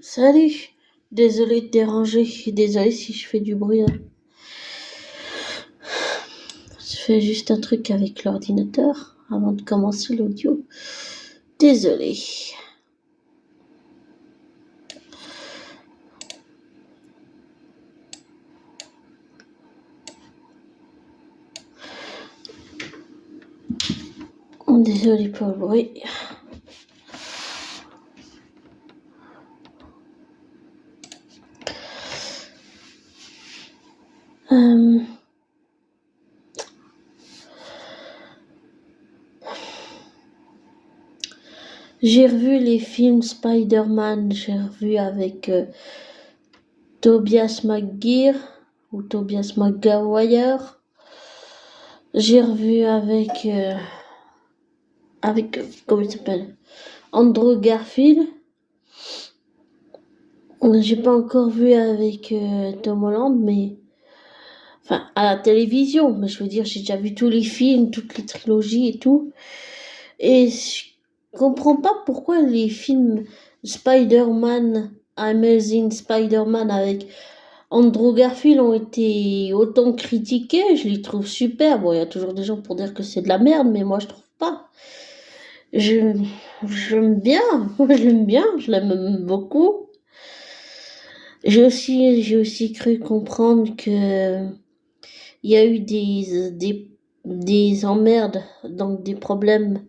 Salut, désolé de déranger, désolé si je fais du bruit, hein. Je fais juste un truc avec l'ordinateur avant de commencer l'audio. Désolé. Désolé pour le bruit. J'ai revu les films Spider-Man, j'ai revu avec Tobias McGuire ou Tobias McGuire. J'ai revu avec comment il s'appelle, Andrew Garfield. J'ai pas encore vu avec Tom Holland, mais enfin à la télévision, mais je veux dire, j'ai déjà vu tous les films, toutes les trilogies et tout. Et je comprends pas pourquoi les films Spider-Man, Amazing Spider-Man avec Andrew Garfield ont été autant critiqués. Je les trouve super. Bon, il y a toujours des gens pour dire que c'est de la merde, mais moi je trouve pas. J'aime bien, je l'aime beaucoup. J'ai aussi cru comprendre que il y a eu des emmerdes, donc des problèmes,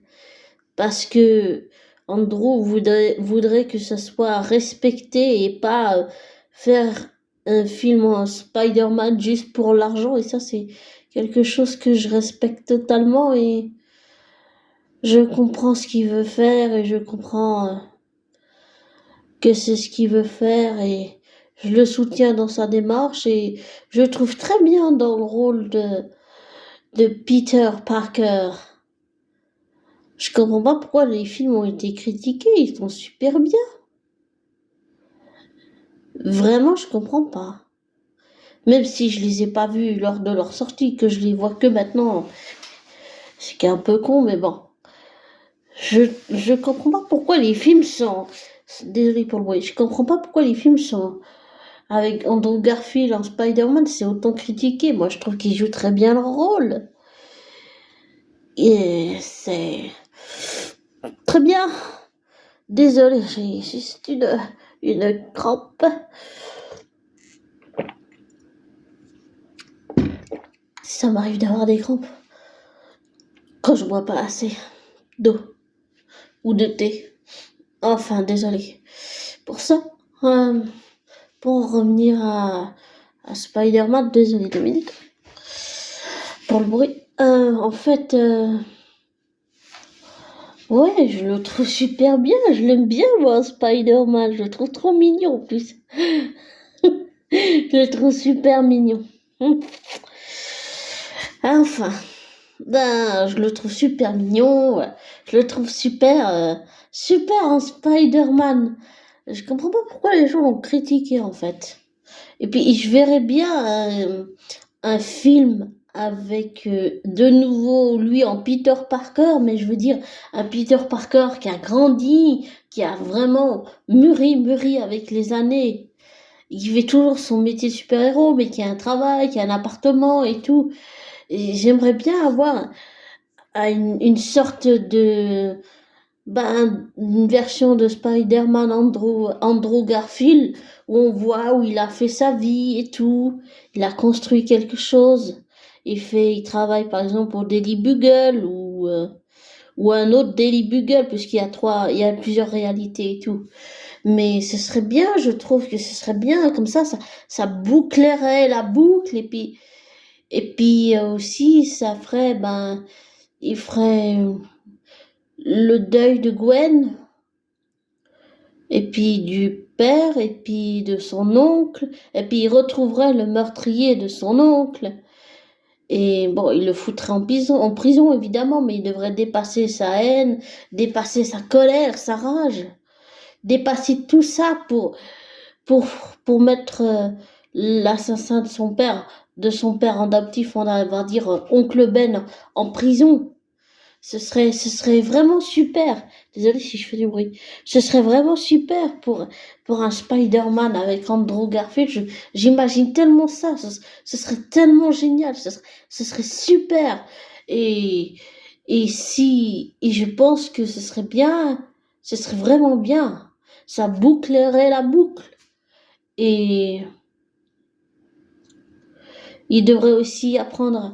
parce que Andrew voudrait que ça soit respecté et pas faire un film en Spider-Man juste pour l'argent. Et ça, c'est quelque chose que je respecte totalement et je comprends ce qu'il veut faire et je comprends que c'est ce qu'il veut faire et je le soutiens dans sa démarche et je le trouve très bien dans le rôle de Peter Parker. Je comprends pas pourquoi les films ont été critiqués, ils sont super bien. Vraiment, je comprends pas. Même si je les ai pas vus lors de leur sortie, que je les vois que maintenant, c'est un peu con, mais bon. Je comprends pas pourquoi les films sont... Désolé pour le bruit. Je comprends pas pourquoi les films sont... Avec Andrew Garfield en Spider-Man, c'est autant critiqué. Moi, je trouve qu'il joue très bien le rôle. Et c'est... Très bien. Désolé, j'ai juste une crampe. Ça m'arrive d'avoir des crampes quand je bois pas assez d'eau ou de thé. Enfin, désolé pour ça. Pour revenir à Spider-Man, désolé Dominique pour le bruit. En fait, ouais, je le trouve super bien. Je l'aime bien, moi, Spider-Man. Je le trouve trop mignon en plus. Je le trouve super mignon. Enfin, ben, je le trouve super mignon. Je le trouve super en Spider-Man. Je comprends pas pourquoi les gens l'ont critiqué en fait. Et puis je verrais bien un film avec de nouveau lui en Peter Parker, mais je veux dire un Peter Parker qui a grandi, qui a vraiment mûri avec les années. Il fait toujours son métier de super-héros, mais qui a un travail, qui a un appartement et tout. Et j'aimerais bien avoir une sorte de... Ben, une version de Spider-Man Andrew Garfield où on voit où il a fait sa vie et tout. Il a construit quelque chose. Il travaille par exemple pour Daily Bugle ou un autre Daily Bugle puisqu'il y a plusieurs réalités et tout. Mais ce serait bien, je trouve que ce serait bien comme ça bouclerait la boucle et puis aussi ça ferait il ferait le deuil de Gwen, et puis du père, et puis de son oncle, et puis il retrouverait le meurtrier de son oncle. Et bon, il le foutrait en prison évidemment, mais il devrait dépasser sa haine, dépasser sa colère, sa rage, dépasser tout ça pour, pour mettre l'assassin de son père adoptif, on va dire oncle Ben, en prison. Ce serait vraiment super. Désolée si je fais du bruit. Ce serait vraiment super pour un Spider-Man avec Andrew Garfield. J'imagine tellement ça. Ce serait tellement génial. Ce serait super. Et, et je pense que ce serait bien. Ce serait vraiment bien. Ça bouclerait la boucle. Et il devrait aussi apprendre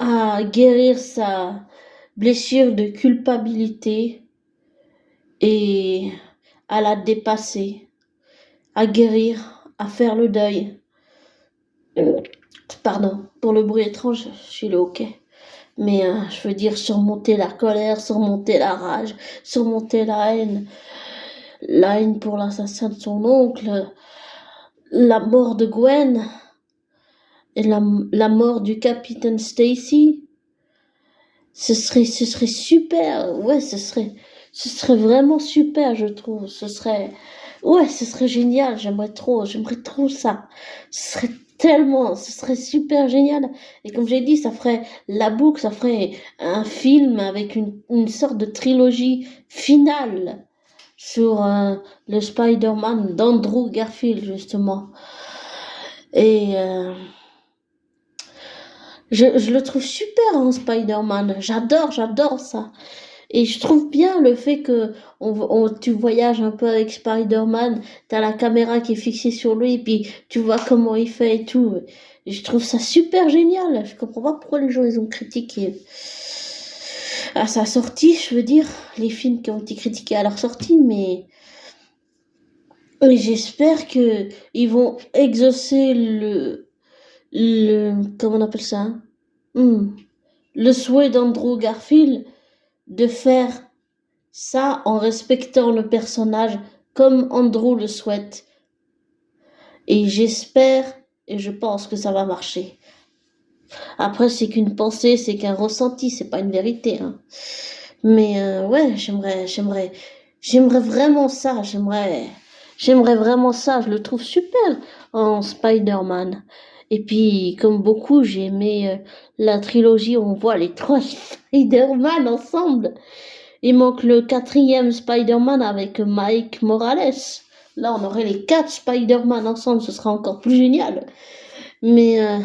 à guérir sa blessure de culpabilité et à la dépasser, à guérir, à faire le deuil. Pardon pour le bruit étrange, je suis le hockey. Mais je veux dire surmonter la colère, surmonter la rage, surmonter la haine pour l'assassin de son oncle, la mort de Gwen et la mort du capitaine Stacy. Ce serait super, ouais, ce serait vraiment super, je trouve. Ouais, ce serait génial. J'aimerais trop ça. Ce serait super génial. Et comme j'ai dit, ça ferait la boucle, ça ferait un film avec une sorte de trilogie finale sur le Spider-Man d'Andrew Garfield, justement. Et je le trouve super en Spider-Man. J'adore ça. Et je trouve bien le fait que tu voyages un peu avec Spider-Man, t'as la caméra qui est fixée sur lui, et puis tu vois comment il fait et tout. Et je trouve ça super génial. Je comprends pas pourquoi les gens ils ont critiqué à sa sortie, je veux dire, les films qui ont été critiqués à leur sortie, mais j'espère que ils vont exaucer comment on appelle ça? Le souhait d'Andrew Garfield de faire ça en respectant le personnage comme Andrew le souhaite. Et j'espère et je pense que ça va marcher. Après, c'est qu'une pensée, c'est qu'un ressenti, c'est pas une vérité. Hein. Mais ouais, j'aimerais vraiment ça. J'aimerais vraiment ça. Je le trouve super en Spider-Man. Et puis, comme beaucoup, j'ai aimé la trilogie où on voit les trois Spider-Man ensemble. Il manque le quatrième Spider-Man avec Mike Morales. Là, on aurait les 4 Spider-Man ensemble, ce serait encore plus génial. Mais, euh,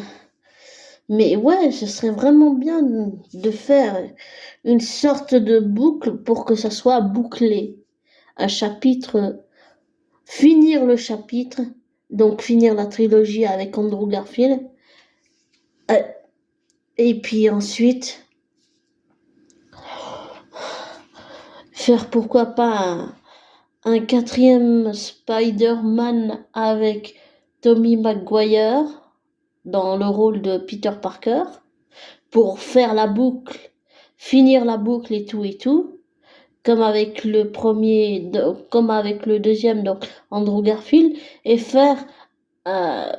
mais ouais, ce serait vraiment bien de faire une sorte de boucle pour que ça soit bouclé. Un chapitre, finir le chapitre, donc finir la trilogie avec Andrew Garfield. Euh, Et puis ensuite, faire pourquoi pas un quatrième Spider-Man avec Tobey Maguire dans le rôle de Peter Parker pour faire la boucle, finir la boucle et tout, comme avec le premier, comme avec le deuxième, donc Andrew Garfield, et faire euh,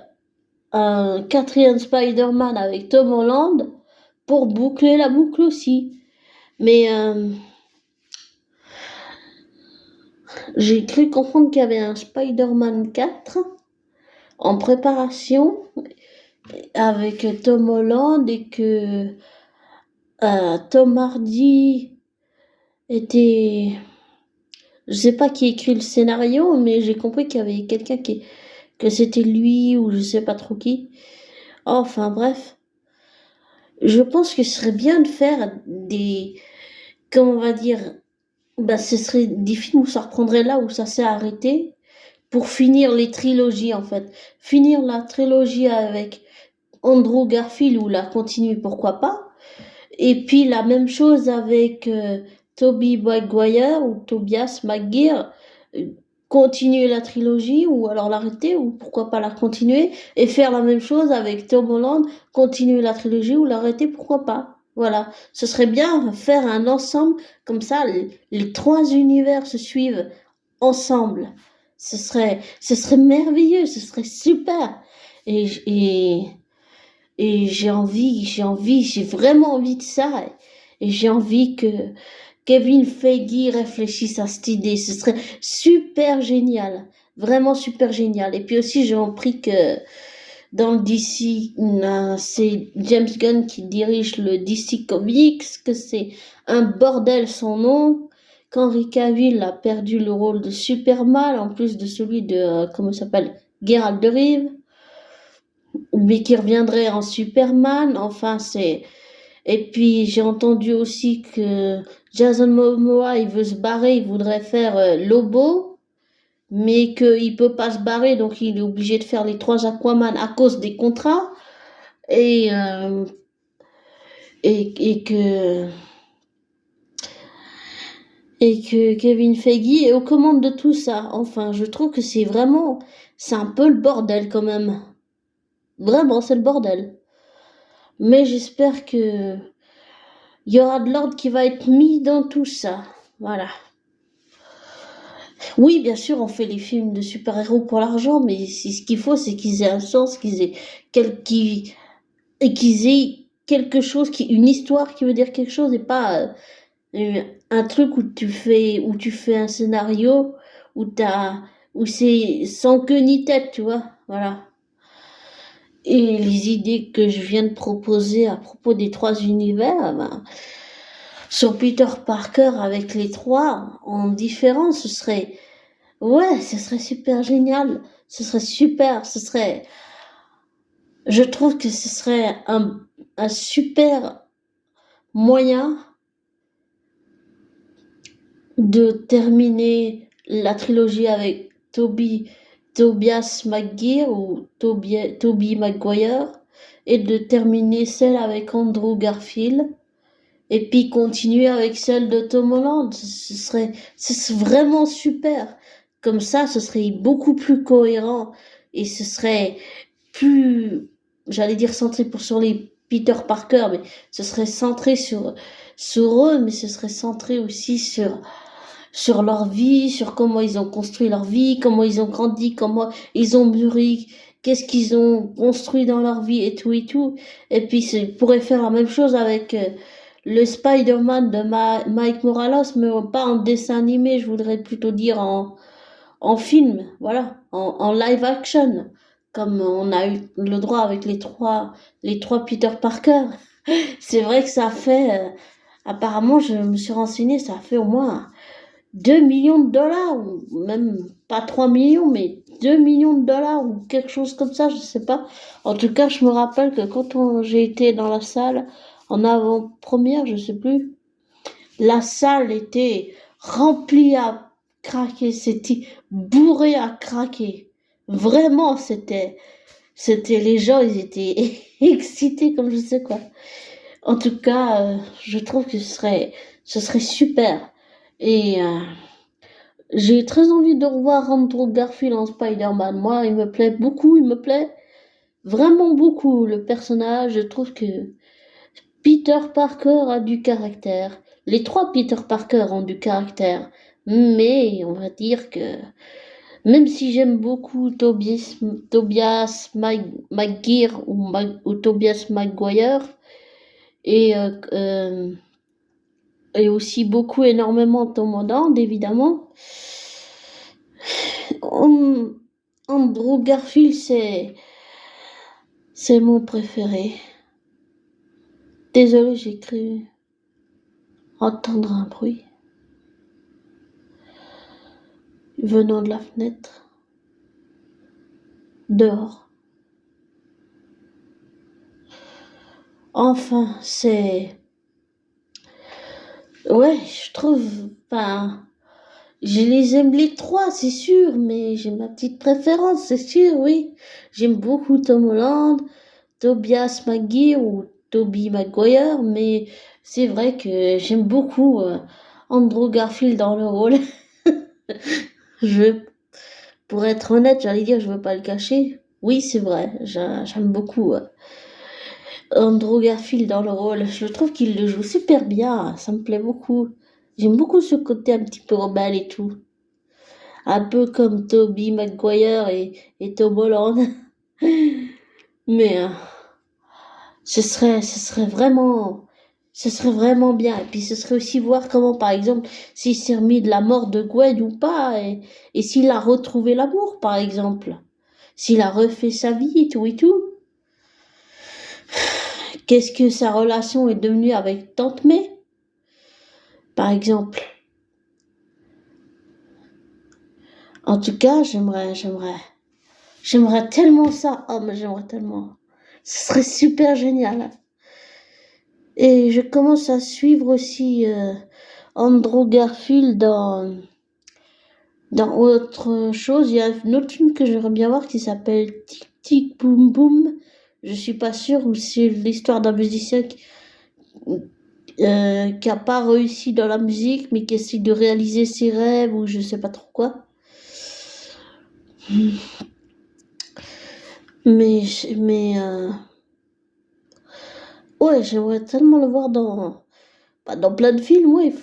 un quatrième Spider-Man avec Tom Holland pour boucler la boucle aussi. Mais j'ai cru comprendre qu'il y avait un Spider-Man 4 en préparation avec Tom Holland et que Tom Hardy était... Je sais pas qui écrit le scénario, mais j'ai compris qu'il y avait quelqu'un que c'était lui ou je sais pas trop qui. Enfin bref, je pense que ce serait bien de faire comment on va dire, bah ce serait des films où ça reprendrait là où ça s'est arrêté pour finir les trilogies en fait. Finir la trilogie avec Andrew Garfield ou la continuer pourquoi pas. Et puis la même chose avec Tobey Maguire ou Tobias Maguire, euh, continuer la trilogie ou alors l'arrêter ou pourquoi pas la continuer et faire la même chose avec Tom Holland, continuer la trilogie ou l'arrêter pourquoi pas. Voilà, ce serait bien faire un ensemble comme ça, les trois univers se suivent ensemble. Ce serait merveilleux, ce serait super. Et, et, et j'ai vraiment envie de ça. Et j'ai envie que Kevin Feige réfléchisse à cette idée. Ce serait super génial. Vraiment super génial. Et puis aussi, j'ai appris que dans le DC, c'est James Gunn qui dirige le DC Comics, que c'est un bordel sans nom, qu'Henry Cavill a perdu le rôle de Superman, en plus de celui de, comment il s'appelle, Geralt de Rive, mais qui reviendrait en Superman, enfin c'est... Et puis j'ai entendu aussi que Jason Momoa, il veut se barrer, il voudrait faire Lobo, mais qu'il peut pas se barrer, donc il est obligé de faire les trois Aquaman à cause des contrats. Et, et que Kevin Feige est aux commandes de tout ça. Enfin, je trouve que c'est un peu le bordel quand même. Vraiment, c'est le bordel. Mais j'espère que il y aura de l'ordre qui va être mis dans tout ça. Voilà. Oui, bien sûr, on fait les films de super-héros pour l'argent, mais ce qu'il faut, c'est qu'ils aient un sens, et qu'ils aient quelque chose, une histoire qui veut dire quelque chose, et pas un truc où tu fais un scénario où c'est sans queue ni tête, tu vois. Voilà. Et les idées que je viens de proposer à propos des trois univers, ben, sur Peter Parker avec les trois en différence, ouais, ce serait super génial. Ce serait super, je trouve que ce serait un super moyen de terminer la trilogie avec Tobias McGuire ou Tobey Maguire et de terminer celle avec Andrew Garfield et puis continuer avec celle de Tom Holland. Ce serait vraiment super. Comme ça, ce serait beaucoup plus cohérent et ce serait plus, j'allais dire centré sur les Peter Parker, mais ce serait centré sur eux, mais ce serait centré aussi sur leur vie, sur comment ils ont construit leur vie, comment ils ont grandi, comment ils ont mûri, qu'est-ce qu'ils ont construit dans leur vie et tout et tout. Et puis, ils pourraient faire la même chose avec le Spider-Man de Mike Morales, mais pas en dessin animé, je voudrais plutôt dire en film, voilà, en live action, comme on a eu le droit avec les trois Peter Parker. C'est vrai que ça fait, apparemment, je me suis renseignée, ça fait au moins 2 millions de dollars, ou même pas 3 millions, mais 2 millions de dollars, ou quelque chose comme ça, je sais pas. En tout cas, je me rappelle que j'ai été dans la salle, en avant-première, je sais plus, la salle était remplie à craquer, c'était bourré à craquer. Vraiment, c'était les gens, ils étaient excités comme je sais quoi. En tout cas, je trouve que ce serait super. Et j'ai très envie de revoir Andrew Garfield en Spider-Man. Moi, il me plaît beaucoup, il me plaît vraiment beaucoup le personnage. Je trouve que Peter Parker a du caractère. Les trois Peter Parker ont du caractère. Mais on va dire que même si j'aime beaucoup Tobias McGuire ou Tobias Maguire et, et aussi beaucoup énormément Tom Holland, évidemment, Andrew Garfield, c'est mon préféré. Désolé, j'ai cru entendre un bruit venant de la fenêtre. Dehors. Enfin, ouais, je trouve... Enfin, je les aime les trois, c'est sûr, mais j'ai ma petite préférence, c'est sûr, oui. J'aime beaucoup Tom Holland, Tobias McGuire ou Tobey Maguire, mais c'est vrai que j'aime beaucoup Andrew Garfield dans le rôle. Je, pour être honnête, j'allais dire, je veux pas le cacher. Oui, c'est vrai, j'aime beaucoup Andrew Garfield dans le rôle. Je trouve qu'il le joue super bien, ça me plaît beaucoup. J'aime beaucoup ce côté un petit peu rebelle et tout. Un peu comme Tobey Maguire et Tom Holland. Mais ce serait vraiment bien. Et puis ce serait aussi voir comment, par exemple, s'il s'est remis de la mort de Gwen ou pas, et s'il a retrouvé l'amour, par exemple. s'il a refait sa vie et tout et tout. Qu'est-ce que sa relation est devenue avec Tante May, par exemple. En tout cas, j'aimerais tellement ça. Oh, mais j'aimerais tellement. Ce serait super génial. Et je commence à suivre aussi Andrew Garfield dans autre chose. Il y a un autre film que j'aimerais bien voir qui s'appelle Tic Tic Boom Boom. Je suis pas sûre où c'est l'histoire d'un musicien qui a pas réussi dans la musique, mais qui essaie de réaliser ses rêves ou je sais pas trop quoi. Mais ouais, j'aimerais tellement le voir dans plein de films, ouais.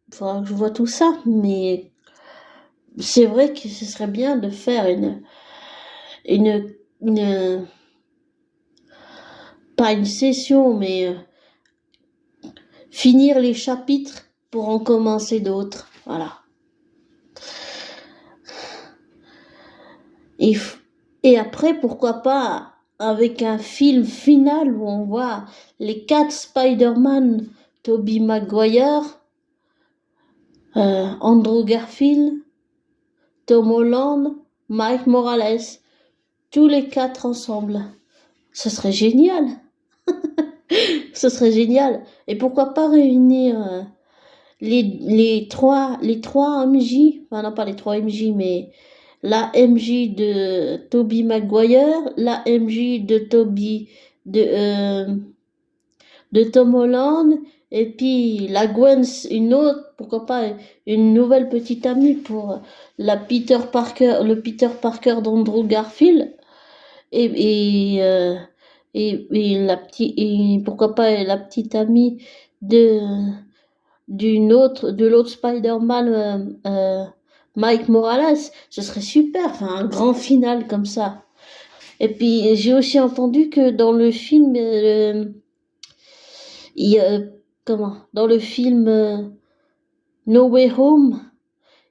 Il faudra que je vois tout ça, mais c'est vrai que ce serait bien de faire une pas une session, mais finir les chapitres pour en commencer d'autres. Voilà. Et, et après, pourquoi pas avec un film final où on voit les 4 Spider-Man, Tobey Maguire, Andrew Garfield, Tom Holland, Mike Morales, tous les 4 ensemble. Ce serait génial. Ce serait génial. Et pourquoi pas réunir les trois MJ, enfin non pas les 3 MJ, mais la MJ de Tobey Maguire, la MJ de Tom Holland, et puis la Gwen, une autre, pourquoi pas une nouvelle petite amie pour le Peter Parker d'Andrew Garfield, et, et, euh, et pourquoi pas la petite amie de de l'autre Spider-Man, Mike Morales. Ce serait super, enfin un grand final comme ça. Et puis j'ai aussi entendu que dans le film dans le film No Way Home,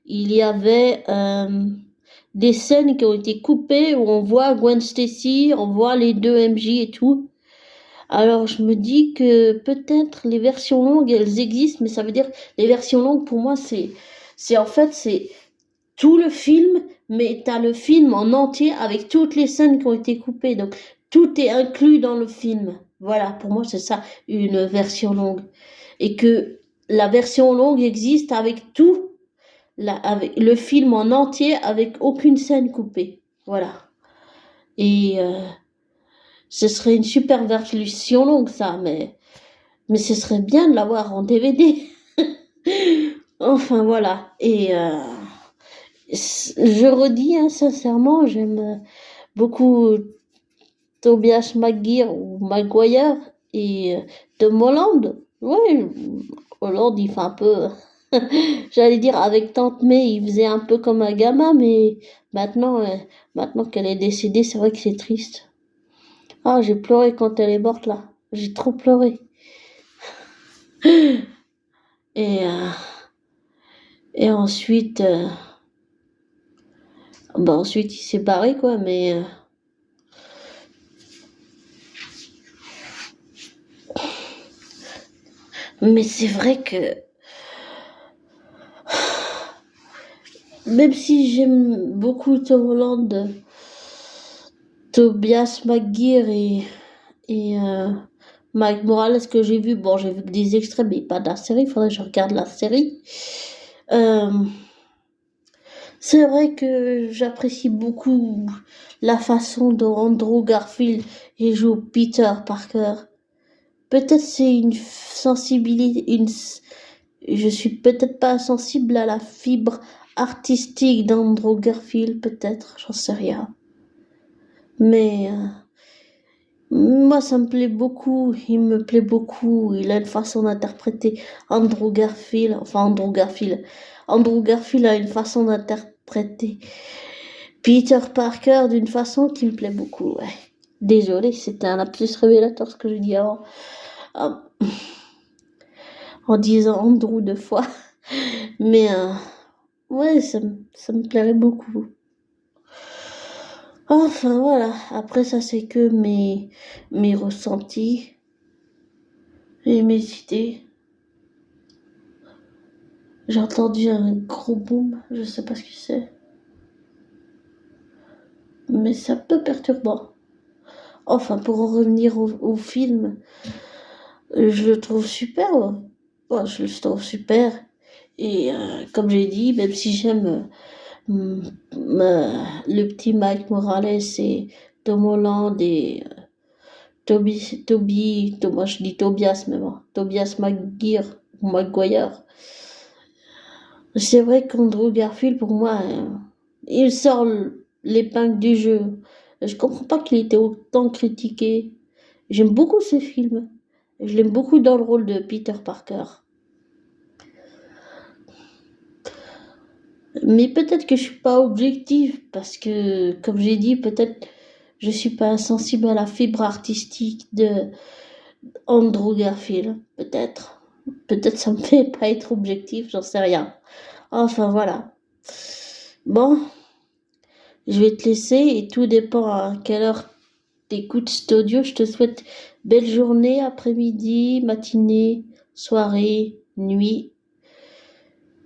il y avait des scènes qui ont été coupées où on voit Gwen Stacy, on voit les 2 MJ et tout. Alors je me dis que peut-être les versions longues, elles existent, mais ça veut dire les versions longues pour moi c'est tout le film, mais t'as le film en entier avec toutes les scènes qui ont été coupées, donc tout est inclus dans le film. Voilà, pour moi c'est ça une version longue, et que la version longue existe avec tout, avec le film en entier avec aucune scène coupée. Voilà. Et ce serait une super version longue, ça, mais ce serait bien de l'avoir en DVD. Enfin, voilà. Et je redis, hein, sincèrement, j'aime beaucoup Tobias Maguire ou Maguire et Tom Holland. Ouais, Holland, il fait un peu... J'allais dire, avec Tante May, il faisait un peu comme un gamin, mais maintenant, maintenant qu'elle est décédée, c'est vrai que c'est triste. Ah, j'ai pleuré quand elle est morte là. J'ai trop pleuré. Et, euh, et ensuite, ensuite il s'est barré quoi. Mais c'est vrai que même si j'aime beaucoup Tom Holland, Tobias Maguire et Mike Morales que j'ai vu, bon j'ai vu que des extraits mais pas de la série, il faudrait que je regarde la série. Euh, c'est vrai que j'apprécie beaucoup la façon dont Andrew Garfield joue Peter Parker. Peut-être c'est une sensibilité, je suis peut-être pas sensible à la fibre artistique d'Andrew Garfield, peut-être, j'en sais rien. Mais moi, ça me plaît beaucoup, il me plaît beaucoup, il a une façon d'interpréter Andrew Garfield, enfin Andrew Garfield. Andrew Garfield a une façon d'interpréter Peter Parker d'une façon qui me plaît beaucoup, ouais. Désolée, c'était un lapsus révélateur ce que je dis avant. Ah, en disant Andrew 2 fois. Mais ouais, ça me plairait beaucoup. Enfin voilà, après ça c'est que mes ressentis et mes idées. J'ai entendu un gros boom, je sais pas ce que c'est, mais c'est un peu perturbant. Enfin, pour en revenir au film, je le trouve super, ouais. Ouais, je le trouve super. Et comme j'ai dit, même si j'aime le petit Mike Morales et Tom Holland et moi je dis Tobias même, hein, Tobias Maguire. C'est vrai qu'Andrew Garfield, pour moi, il sort l'épingle du jeu. Je comprends pas qu'il était autant critiqué. J'aime beaucoup ce film. Je l'aime beaucoup dans le rôle de Peter Parker. Mais peut-être que je suis pas objective parce que, comme j'ai dit, peut-être je suis pas sensible à la fibre artistique de Andrew Garfield. Peut-être. Peut-être ça me fait pas être objectif, j'en sais rien. Enfin voilà. Bon, je vais te laisser et tout dépend à quelle heure t'écoutes cet audio. Je te souhaite belle journée, après-midi, matinée, soirée, nuit.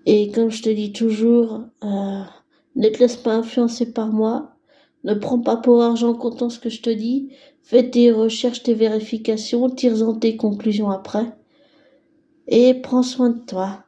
Et comme je te dis toujours, ne te laisse pas influencer par moi. Ne prends pas pour argent comptant ce que je te dis. Fais tes recherches, tes vérifications, tire-en tes conclusions après. Et prends soin de toi.